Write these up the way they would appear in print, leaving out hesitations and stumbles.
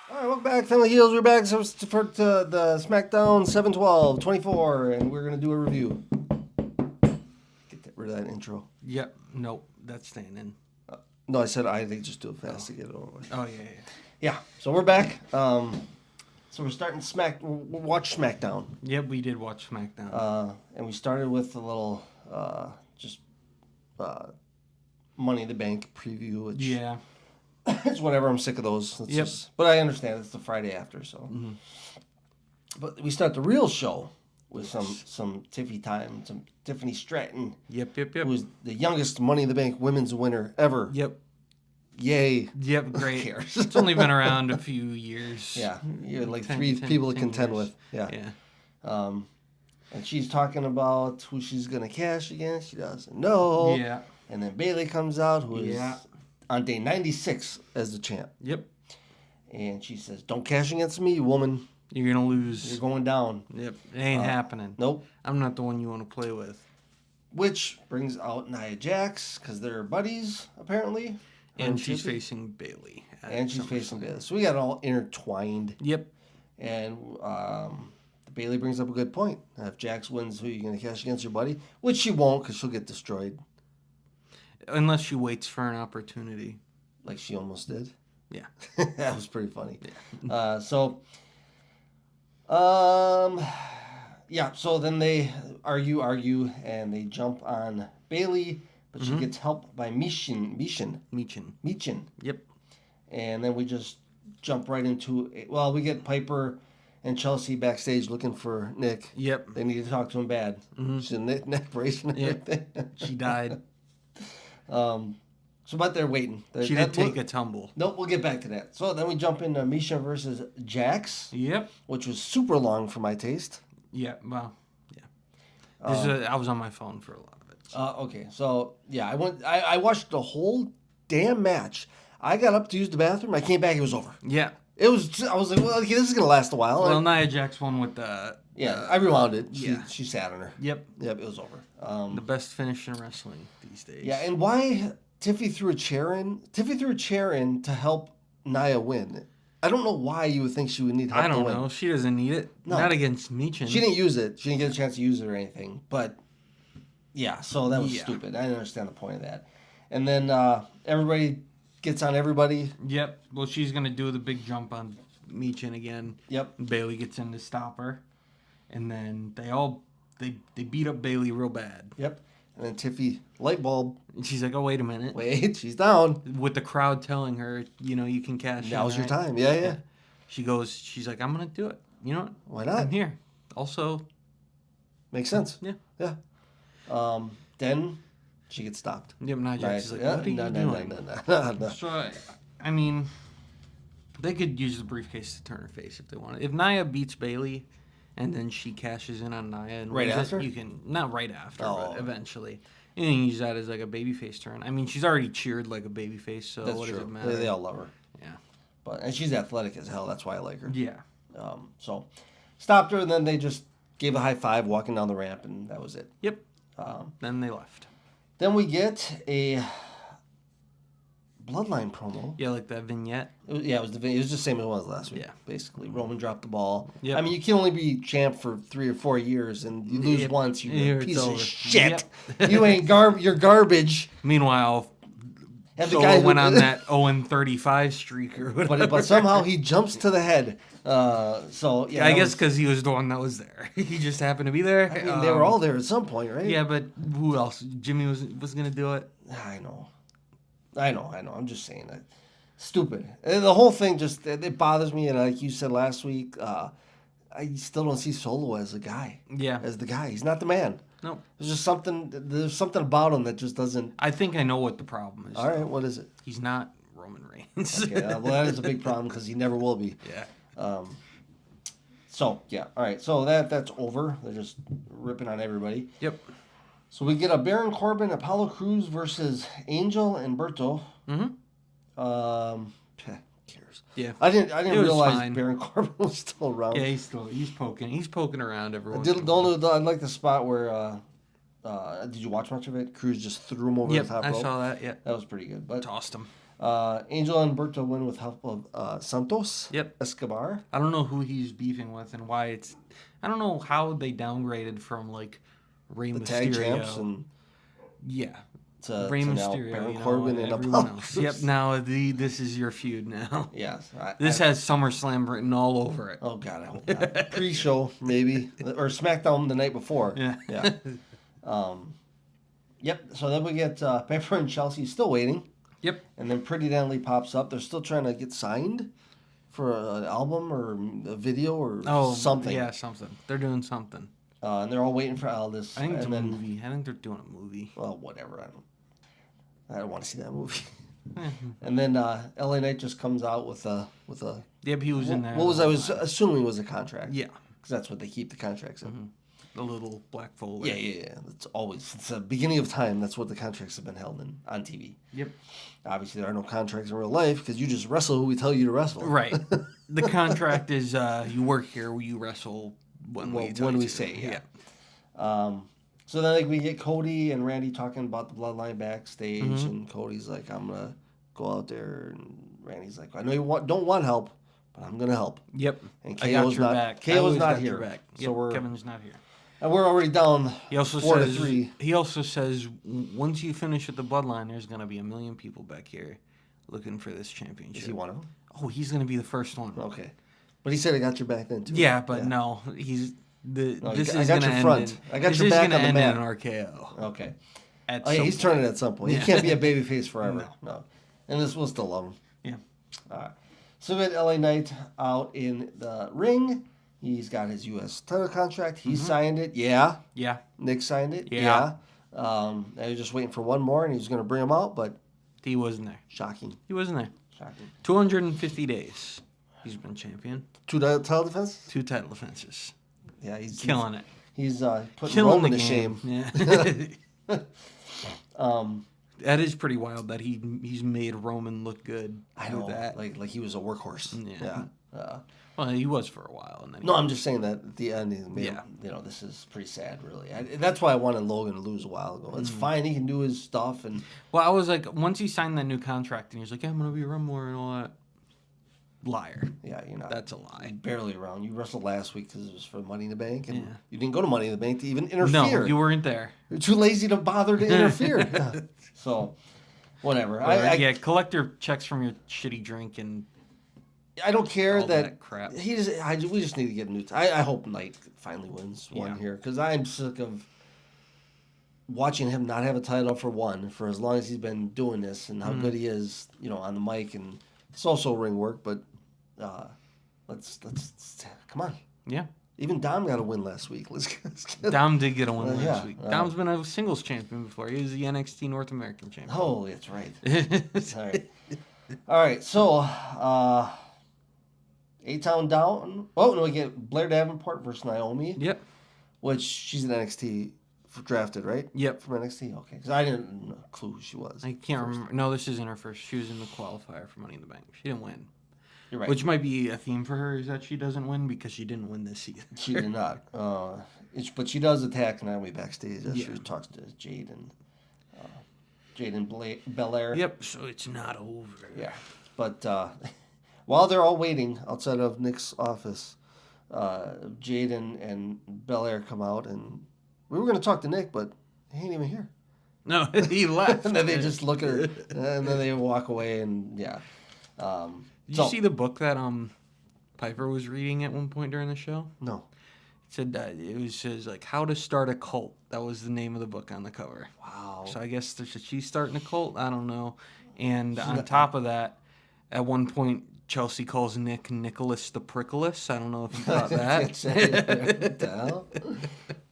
All right, welcome back, Family Heels. We're back for the Smackdown 7/12/24, and we're going to do a review. Get rid of that intro. Yep. Nope. That's staying in. No, I said I think just do it fast to get it over with. Oh, yeah, yeah. Yeah, so we're back. So we're starting we'll watch Smackdown. Yep, we did watch SmackDown. And we started with a little just Money in the Bank preview, which Yeah. it's whatever. I'm sick of those. Yep. But I understand it's the Friday after, so. Mm-hmm. But we start the real show with some Tiffy time, some Tiffany Stratton, Yep. who is the youngest Money in the Bank women's winner ever. Yep. Yay. Yep. Great. Who cares? It's only been around a few years. Yeah, you had like 10 three 10 people to 10 contend years. with. Yeah. Yeah. And she's talking about who she's gonna cash against. She doesn't know. Yeah. And then Bailey comes out, who is Yeah. on day 96 as the champ. Yep. And she says, "Don't cash against me, woman. You're gonna lose. You're going down." Yep. It ain't happening. Nope. I'm not the one you want to play with. Which brings out Nia Jax, because they're buddies, apparently. And she's Tiffy. facing Bailey. And she's facing Bailey. So we got it all intertwined. Yep. And Bailey brings up a good point. If Jax wins, who are you going to cash against, your buddy? Which she won't, because she'll get destroyed, Unless she waits for an opportunity. like she almost did. Yeah. That was pretty funny. Yeah. Yeah, so then they argue, and they jump on Bailey, but she gets help by Michin. Michin. Yep. And then we just jump right into it. Well, we get Piper and Chelsea backstage looking for Nick. Yep. They need to talk to him bad. She's a neck brace and Yep. everything. She died. But they're waiting. She did take a tumble. Nope, we'll get back to that. So then we jump into Misha versus Jax, Yep. which was super long for my taste. Yeah. Well. Yeah. I was on my phone for a lot of it. So. Okay, so yeah, I watched the whole damn match. I got up to use the bathroom. I came back. It was over. Yeah. I was like, well, okay, this is gonna last a while. Well, Nia Jax won with the. Yeah, I rewound it. Yeah. She sat on her. Yep. Yep, it was over. The best finish in wrestling these days. Yeah, and why Tiffy threw a chair in? Tiffy threw a chair in to help Nia win. I don't know why you would think she would need help I don't to win. know. She doesn't need it. No. Not against Michin. She didn't use it. She didn't get a chance to use it or anything. But, yeah, so that was Yeah. stupid. I didn't understand the point of that. And then everybody gets on everybody. Yep. Well, she's gonna do the big jump on Michin again. Yep. Bailey gets in to stop her, and then they beat up Bailey real bad. Yep. And then Tiffy, light bulb. And she's like, "Oh, wait a minute." Wait, she's down. With the crowd telling her, you can cash in. Now's your right? time. Yeah. She's like, "I'm gonna do it. You know what? Why not? I'm here." Also, Makes sense. yeah. Then she gets stopped. Yep, Nia Jax is like, Yeah, "What are you doing?" No. So, I mean, they could use the briefcase to turn her face if they wanted. If Nia beats Bailey, and then she cashes in on Nia and Right wins it, after? you can not right after, Oh. but eventually. You can use that as like a babyface turn. I mean, she's already cheered like a babyface, so That's what true. does it matter? They all love her. Yeah. And she's athletic as hell. That's why I like her. Yeah. So stopped her, and then they just gave a high five walking down the ramp, and that was it. Yep. Then they left. Then we get a Bloodline promo. Yeah, like that vignette. It was just the same as it was last week. Yeah. Basically, Roman dropped the ball. Yep. I mean, you can only be champ for 3 or 4 years, and you lose Yep. once, you're Here a it's piece of over. shit. Yep. You ain't you're garbage. Meanwhile, And Solo went on that 0-35 streak or whatever. but somehow he jumps to the head. So yeah, I guess because he was the one that was there. He just happened to be there. I mean, they were all there at some point, right? Yeah, but who else? Jimmy was gonna do it. I know. I'm just saying that. Stupid. And the whole thing just it bothers me. And like you said last week, I still don't see Solo as a guy. Yeah. As the guy, he's not the man. No. There's something about him that just doesn't. I think I know what the problem is. All right, what is it? He's not Roman Reigns. Okay, well that is a big problem because he never will be. Yeah. So yeah, all right. So that's over. They're just ripping on everybody. Yep. So we get a Baron Corbin, Apollo Crews versus Angel and Berto. Mm-hmm. Who cares? Yeah. I didn't It was realize fine. Baron Corbin was still around. Yeah, he's poking around everyone. I like the spot where did you watch much of it? Cruz just threw him over Yep, the top I rope. saw that. Yeah. That was pretty good. But Tossed him. Angel and Berto win with help of Santos Yep. Escobar. I don't know who he's beefing with and why it's. I don't know how they downgraded from like Rey The Mysterio. tag champs and Yeah. to Rey now Mysterio, Baron Corbin and everyone Apollo. else. Yep, now this is your feud now. Yes. This has SummerSlam written all over it. Oh God, I hope not. Pre-show maybe or SmackDown the night before. Yeah. Yeah. Yep. So then we get Pepper and Chelsea still waiting, Yep. and then Pretty Natalie pops up. They're still trying to get signed for an album or a video or something. Yeah, something. They're doing something. And they're all waiting for Aldis. I think it's and a then, movie. I think they're doing a movie. Well, whatever. I don't want to see that movie. And then LA Knight just comes out with a. Yep, he was in there. What was I was assuming was a contract? Yeah. Because that's what they keep the contracts in. The little black folder. Yeah. It's the beginning of time. That's what the contracts have been held on TV. Yep. Obviously, there are no contracts in real life because you just wrestle who we tell you to wrestle. Right. The contract is you work here, you wrestle when we say. Yeah. So then we get Cody and Randy talking about the bloodline backstage, and Cody's like, "I'm gonna go out there," and Randy's like, "I know you don't want help, but I'm gonna help." Yep. And I got KO's your not. back. KO's not here. Back. So Yep, Kevin's not here. And we're already down. He also 4-3. He also says once you finish with the bloodline, there's gonna be 1 million people back here looking for this championship. Is he one of them? Oh, he's gonna be the first one. Okay, but he said I got your back then too. Yeah, but no, he's this I is got gonna your end front. in, I got this your is back gonna on the end map. in an RKO. Okay. At Oh yeah, some he's point. turning at some point. Yeah. He can't be a babyface forever. No. And we'll still love him. Yeah. All right. So we had LA Knight out in the ring. He's got his U.S. title contract. He signed it. Yeah. Yeah. Nick signed it. Yeah. And he was just waiting for one more, and he was going to bring him out, but He wasn't there. shocking. He wasn't there. Shocking. 250 days. He's been champion. 2 title defense? 2 title defenses. Yeah, he's Killing it. He's putting Killing Roman the to shame. game. Yeah. That is pretty wild that he's made Roman look good. I know, that. like he was a workhorse. Yeah. Yeah. Well, he was for a while, and then No, I'm just saying that at the end, this is pretty sad, really. That's why I wanted Logan to lose a while ago. It's fine; he can do his stuff, and Well, I was like, once he signed that new contract, and he was like, "Yeah, I'm gonna be a Rumble and all that." Liar. yeah, you're not. That's a lie. Barely around. You wrestled last week because it was for Money in the Bank, and Yeah. you didn't go to Money in the Bank to even interfere. No, you weren't there. You're too lazy to bother to interfere. Yeah. So, whatever. Collector checks from your shitty drink and I don't care all that crap. we just need to get a new. I hope Knight finally wins one Yeah. here because I'm sick of watching him not have a title for as long as he's been doing this and how good he is, on the mic, and it's also ring work. But let's come on. Yeah. Even Dom got a win last week. Let's get Dom did get a win yeah. last week. Dom's been a singles champion before. He was the NXT North American champion. Oh, that's right. All right. So, A-Town down. Oh, no, we get Blair Davenport versus Naomi. Yep. Which she's an NXT drafted, right? Yep. From NXT. Okay. Because I didn't know clue who she was. I can't remember. No, this isn't her first. She was in the qualifier for Money in the Bank. She didn't win. You're right. Which might be a theme for her, is that she doesn't win because she didn't win this season. She did not. But she does attack Naomi backstage. She talks to Jade and Belair. Yep. So it's not over. Yeah. But while they're all waiting outside of Nick's office, Jade and Belair come out, and we were going to talk to Nick, but he ain't even here. No, he left. And then they just look at her, and then they walk away, and yeah. Did you see the book that Piper was reading at one point during the show? No. It said that it says like How to Start a Cult. That was the name of the book on the cover. Wow. So I guess she's starting a cult. I don't know. And on top of that, at one point Chelsea calls Nick Nicholas the Prickless. I don't know if you caught that. What the hell?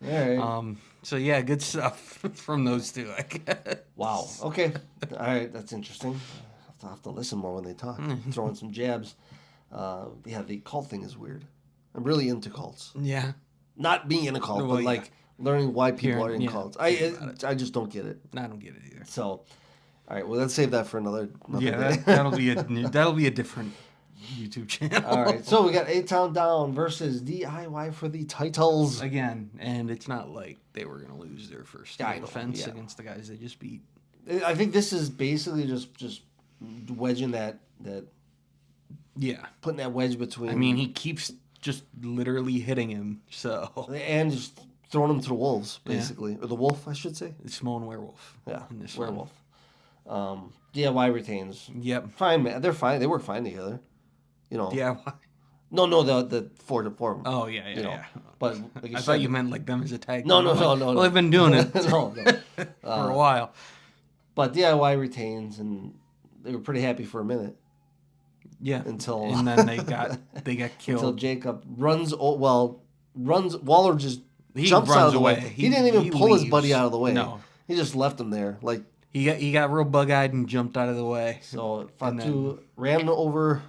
All right. So yeah, good stuff from those two. I guess. Wow. Okay. All right. That's interesting. I'll have to listen more when they talk. Throwing some jabs. The cult thing is weird. I'm really into cults. Yeah. Not being in a cult, but like learning why people are in cults. I just don't get it. I don't get it either. So, all right. Well, let's save that for another Yeah, day. that'll be a different YouTube channel. All right. So we got A-Town Down versus DIY for the titles. Again, and it's not like they were gonna lose their first Yeah, I know, defense yeah. against the guys they just beat. I think this is basically just wedging that Yeah. putting that wedge between. I mean, he keeps just literally hitting him. So and just throwing him to the wolves, basically, or the wolf, I should say. it's Simone Werewolf. Yeah, in this werewolf. DIY retains. Yep. Fine, man. They're fine. They work fine together. You know. DIY. No, the 4 to 4. Oh yeah, yeah, you know. yeah. But like you I said, thought you meant like them as a tag. No, team. no, I'm no, like, no, Well, no. they've been doing it no. for a while. But DIY retains, and they were pretty happy for a minute. Yeah. Until and then they got killed. Until Jacob runs. Waller just He jumps out of the runs way. away. He didn't even pull his leaves. buddy out of the way. No. He just left him there. Like He got real bug-eyed and jumped out of the way. so, Fatu ran over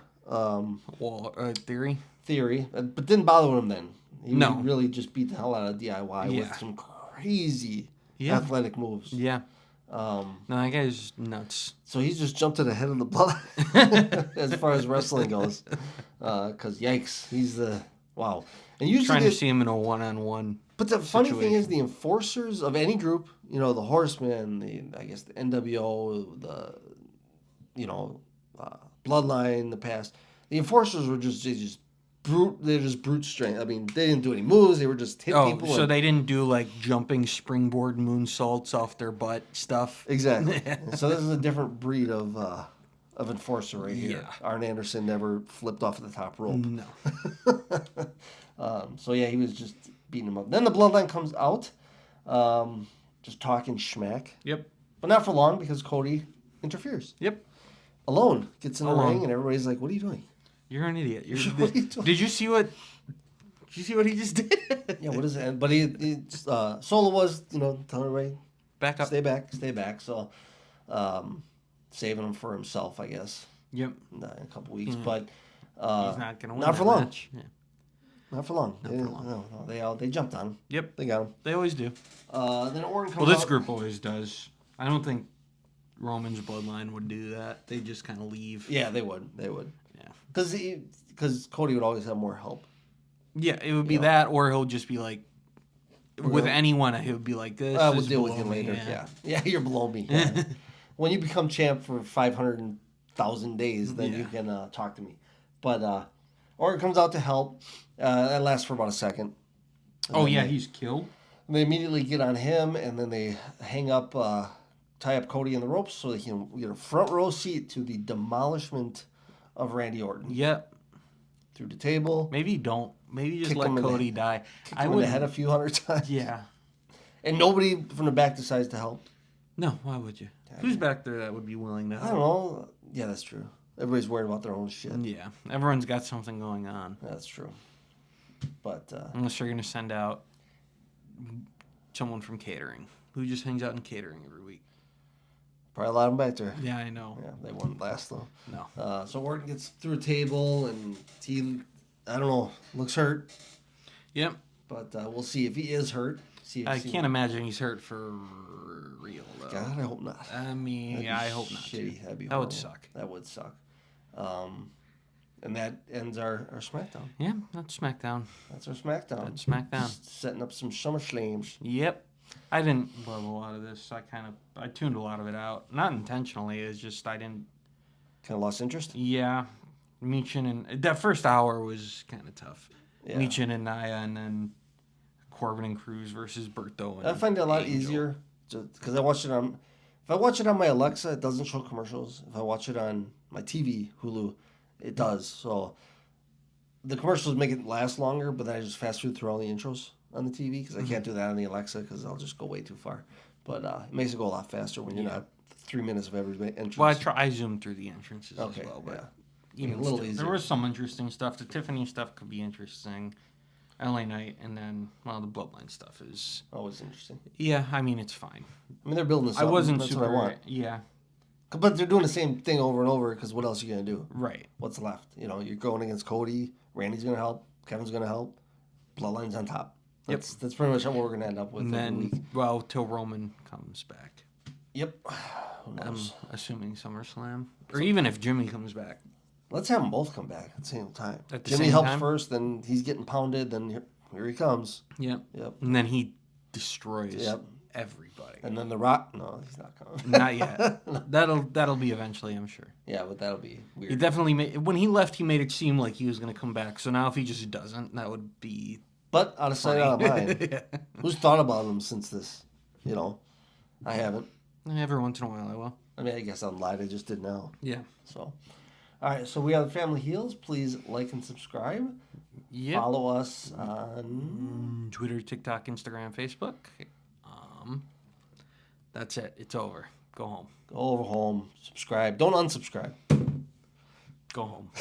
Theory, but didn't bother him then. He really just beat the hell out of DIY with some crazy athletic moves. Yeah. No, that guy's nuts. So he's just jumped to the head of the blood as far as wrestling goes. Because yikes, he's the wow. And usually Trying to see him in a one-on-one. But the funny thing is, the enforcers of any group, the Horsemen, the NWO, the Bloodline, the past, the enforcers were just brute strength. I mean, they didn't do any moves; they were just hit people. So they didn't do like jumping springboard moonsaults off their butt stuff. Exactly. So this is a different breed of enforcer right here. Yeah. Arn Anderson never flipped off the top rope. No. So yeah, he was just beating him up. Then the Bloodline comes out, just talking schmack. Yep. But not for long because Cody interferes. Yep. Alone gets in the ring and everybody's like, "What are you doing? You're an idiot. What are you doing?" Did you see what? Did you see what he just did? Yeah. What is it? But he Solo was telling everybody, Back up. stay back. So, saving him for himself, I guess. Yep. In a couple weeks, but he's not gonna win. Not that for long. Match. Yeah. Not for long. No, they jumped on him. Yep. They got him. They always do. Then Orton comes Well, this out. group always does. I don't think Roman's bloodline would do that. They just kind of leave. Yeah, they would. Yeah. Because Cody would always have more help. Yeah, it would be that, or he'll just be like, with anyone, he would be like, "This We'll is deal with you below me." later. Yeah, you're below me. Yeah. When you become champ for 500,000 days, then you can talk to me. But Orton comes out to help. That lasts for about a second. He's killed. They immediately get on him, and then they tie up Cody in the ropes so they can get a front row seat to the demolishment of Randy Orton. Yep. Through the table. Maybe don't. Maybe just Kick let him in the- Cody die. I would have head a few hundred times. Yeah. And nobody from the back decides to help. No, why would you? Who's back there that would be willing to help? I don't know. Yeah, that's true. Everybody's worried about their own shit. Yeah. Everyone's got something going on. That's true. But unless you're going to send out someone from catering who just hangs out in catering every week. probably a lot of them back there. Yeah, I know. Yeah, they wouldn't last though. No. So Orton gets through a table and he, I don't know, looks hurt. Yep. But we'll see if he is hurt. I can't imagine he's hurt for real, though. God, I hope not. I mean, I hope not. Shitty. That'd be that would suck. That would suck. And that ends our Smackdown. Yeah, that's Smackdown. That's our Smackdown. That's Smackdown. Just setting up some SummerSlams. Yep. I didn't love a lot of this. I tuned a lot of it out. Not intentionally. It's just I didn't. Kind of lost interest? Yeah. Michin and that first hour was kind of tough. Yeah. Michin and Nia, and then Corbin and Cruz versus Berto. And I find it a lot Angel. easier because I watch it on. If I watch it on my Alexa, it doesn't show commercials. If I watch it on my TV, Hulu, it does. So the commercials make it last longer, but then I just fast through all the intros on the TV because I can't do that on the Alexa because I'll just go way too far. But it makes it go a lot faster when you're not 3 minutes of every entrance. Well, I zoomed through the entrances as well, but a little easier. There was some interesting stuff. The Tiffany stuff could be interesting. LA Knight, and then, well, the Bloodline stuff is always interesting. Yeah, I mean, it's fine. I mean, they're building this up. I wasn't That's super. what I want. Yeah. But they're doing the same thing over and over because what else are you going to do? Right. What's left? You're going against Cody. Randy's going to help. Kevin's going to help. Bloodline's on top. That's pretty much what we're going to end up with and every week. Well, till Roman comes back. Yep. Who knows? I'm assuming SummerSlam. Or even if Jimmy comes back. Let's have them both come back at the same time. At the Jimmy same helps time? first, then he's getting pounded, then here he comes. Yep. Yep. And then he destroys everybody. And then The Rock, no, he's not coming. Not yet. That'll be eventually, I'm sure. Yeah, but that'll be weird. He definitely when he left, he made it seem like he was going to come back. So now if he just doesn't, that would be. But out of sight, out of mind. Yeah. Who's thought about him since this? I haven't. Every once in a while, I will. I mean, I guess I'm lied. I just did now. Yeah. So, all right. So we are the Family Heels. Please like and subscribe. Yep. Follow us on Twitter, TikTok, Instagram, Facebook. That's it. It's over. Go home. Go over home. Subscribe. Don't unsubscribe. Go home.